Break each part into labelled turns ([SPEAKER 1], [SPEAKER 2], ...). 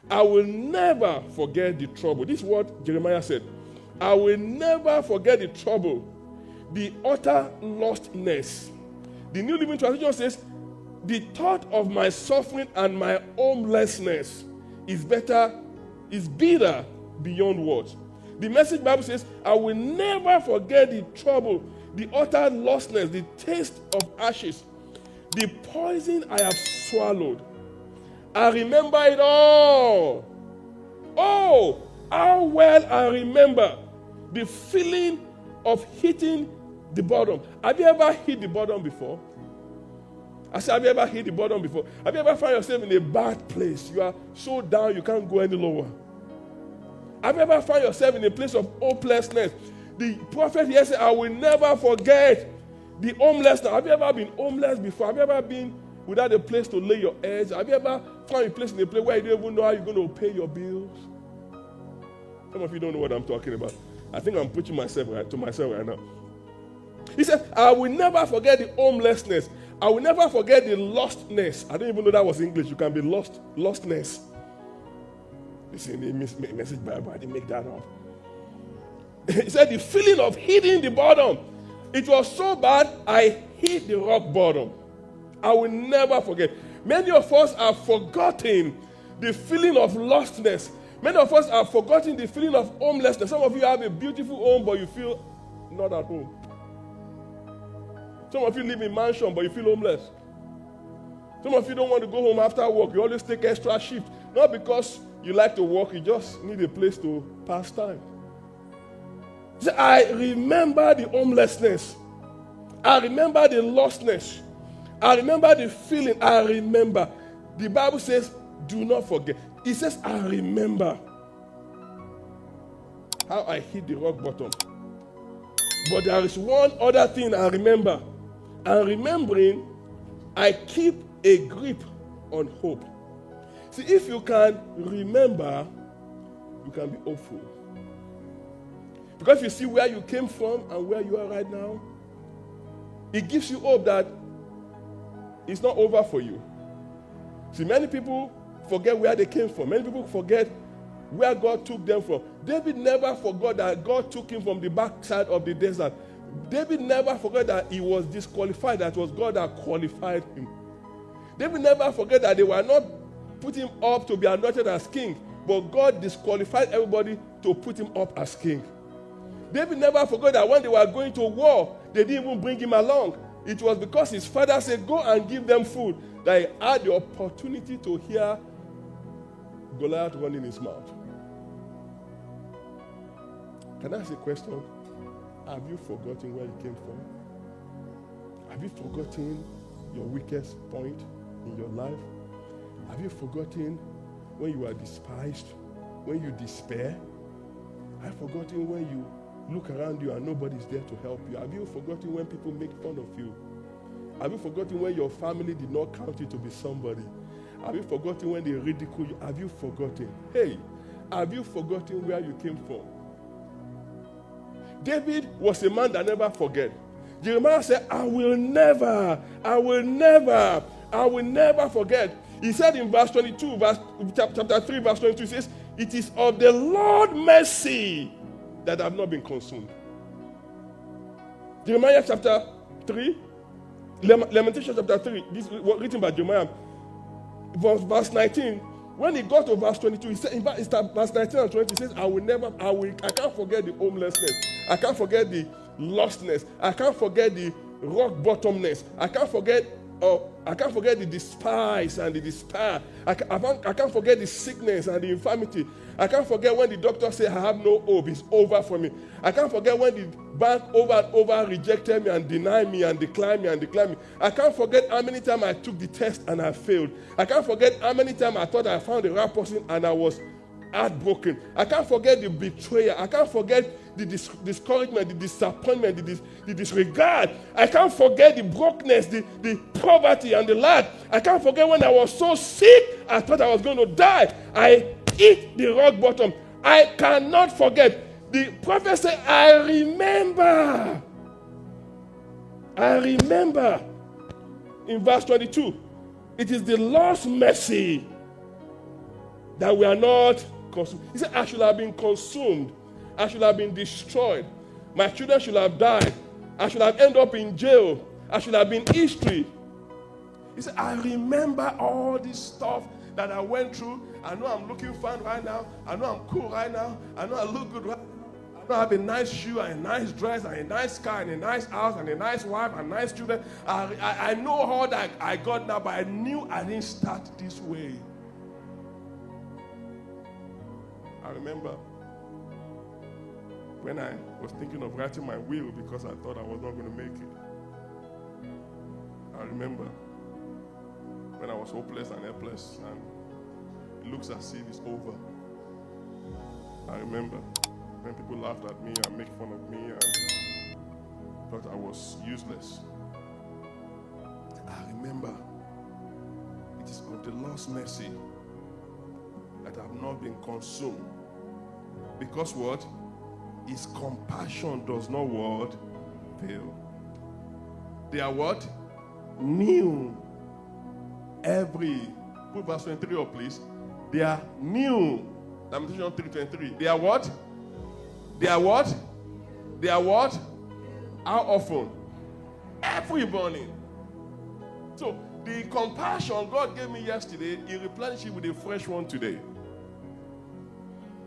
[SPEAKER 1] I will never forget the trouble. This is what Jeremiah said. I will never forget the trouble, the utter lostness. The New Living Translation says, the thought of my suffering and my homelessness is bitter beyond words. The Message Bible says, I will never forget the trouble, the utter lostness, the taste of ashes, the poison I have swallowed. I remember it all. Oh, how well I remember the feeling of hitting the bottom. Have you ever hit the bottom before? I said, have you ever hit the bottom before? Have you ever found yourself in a bad place? You are so down you can't go any lower. Have you ever found yourself in a place of hopelessness? The prophet here said, I will never forget the homelessness. Have you ever been homeless before? Have you ever been without a place to lay your heads? Have you ever found a place in a place where you don't even know how you're going to pay your bills? Some of you don't know what I'm talking about. I think I'm preaching to myself right now. He said, I will never forget the homelessness. I will never forget the lostness. I didn't even know that was English. You can be lostness. It's in the Message Bible. I didn't make that up. He said, the feeling of hitting the bottom. It was so bad, I hit the rock bottom. I will never forget. Many of us have forgotten the feeling of lostness. Many of us have forgotten the feeling of homelessness. Some of you have a beautiful home, but you feel not at home. Some of you live in mansion, but you feel homeless. Some of you don't want to go home after work. You always take extra shift. Not because you like to work, you just need a place to pass time. So I remember the homelessness. I remember the lostness. I remember the feeling. I remember. The Bible says, do not forget. It says, I remember how I hit the rock bottom. But there is one other thing I remember. And remembering, I keep a grip on hope. See, if you can remember, you can be hopeful. Because you see where you came from and where you are right now, it gives you hope that it's not over for you. See, many people forget where they came from. Many people forget where God took them from. David never forgot that God took him from the backside of the desert. David never forgot that he was disqualified, that it was God that qualified him. David never forgot that they were not putting him up to be anointed as king, but God disqualified everybody to put him up as king. David never forgot that when they were going to war, they didn't even bring him along. It was because his father said, go and give them food, that he had the opportunity to hear Goliath running his mouth. Can I ask a question? Have you forgotten where you came from? Have you forgotten your weakest point in your life? Have you forgotten when you were despised, when you despair? Have you forgotten when you look around you and nobody's there to help you? Have you forgotten when people make fun of you? Have you forgotten when your family did not count you to be somebody? Have you forgotten when they ridicule you? Have you forgotten? Hey, have you forgotten where you came from? David was a man that never forget. Jeremiah said, I will never forget. He said in verse 22, chapter 3, verse 22, he says, it is of the Lord's mercy that I have not been consumed. Jeremiah chapter 3, Lamentation chapter 3, this is written by Jeremiah, verse 19. When he got to verse 22, he said, in verse 19 and 20, he says, I can't forget the homelessness. I can't forget the lostness. I can't forget the rock bottomness. I can't forget the despise and the despair. I can't forget the sickness and the infirmity. I can't forget when the doctor said, I have no hope, it's over for me. I can't forget when the bank over and over rejected me and denied me and declined me and declined me. I can't forget how many times I took the test and I failed. I can't forget how many times I thought I found the right person and I was heartbroken. I can't forget the betrayal. I can't forget the discouragement, the disappointment, the disregard. I can't forget the brokenness, the poverty and the lack. I can't forget when I was so sick, I thought I was going to die. I hit the rock bottom. I cannot forget. The prophet said, I remember. In verse 22, it is the Lord's mercy that we are not consumed. He said, I should have been consumed. I should have been destroyed. My children should have died. I should have ended up in jail. I should have been history. He said, I remember all this stuff that I went through. I know I'm looking fine right now. I know I'm cool right now. I know I look good right now. I know I have a nice shoe and a nice dress and a nice car and a nice house and a nice wife and nice children. I know all that I got now, but I knew I didn't start this way. I remember when I was thinking of writing my will because I thought I was not going to make it. I remember when I was hopeless and helpless and it looks as if it's over. I remember when people laughed at me and made fun of me and thought I was useless. I remember it is of the Lord's mercy that I have not been consumed. Because what? His compassion does not what? Fail. They are what? New. Put verse 23 up, please. They are new. Lamentation 3:23. They are what? They are what? They are what? How often? Every morning. So, the compassion God gave me yesterday, He replenished it with a fresh one today.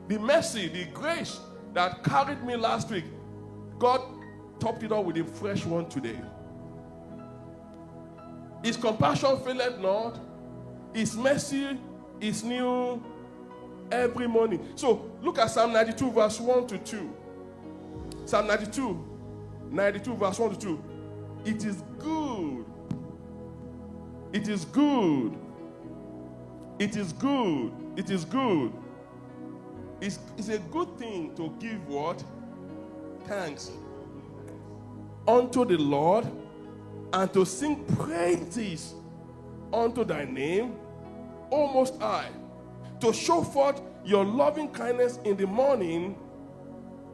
[SPEAKER 1] The mercy, the grace that carried me last week, God topped it up with a fresh one today. His compassion faileth not. His mercy is new every morning. So look at Psalm 92 verse 1 to 2. Psalm 92 verse 1 to 2. It is good. It is good. It is good. It is good. It's a good thing to give what? Thanks unto the Lord and to sing praises unto thy name, O Most High, to show forth your loving kindness in the morning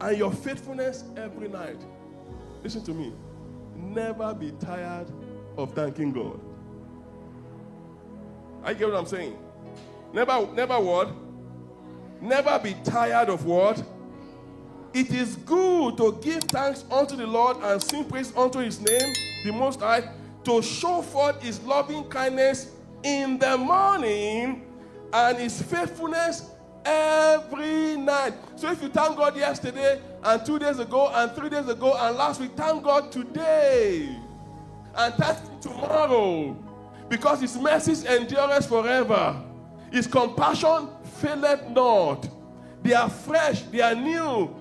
[SPEAKER 1] and your faithfulness every night. Listen to me. Never be tired of thanking God. I get what I'm saying? Never what? Never be tired of what? It is good to give thanks unto the Lord and sing praise unto his name, the Most High, to show forth his loving kindness in the morning and his faithfulness every night. So if you thank God yesterday and 2 days ago and 3 days ago and last week, thank God today and thank him tomorrow, because his mercies endureth forever. His compassion faileth not. They are fresh, they are new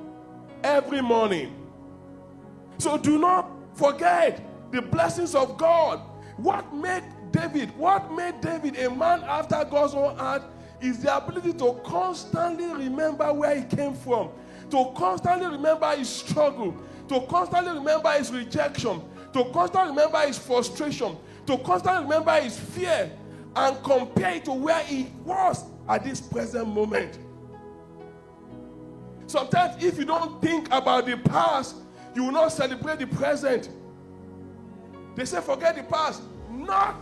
[SPEAKER 1] every morning. So do not forget the blessings of God. What made David a man after God's own heart is the ability to constantly remember where he came from, to constantly remember his struggle, to constantly remember his rejection, to constantly remember his frustration, to constantly remember his fear, and compare it to where he was at this present moment. Sometimes if you don't think about the past, you will not celebrate the present. They say forget the past, not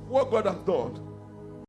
[SPEAKER 1] what God has done.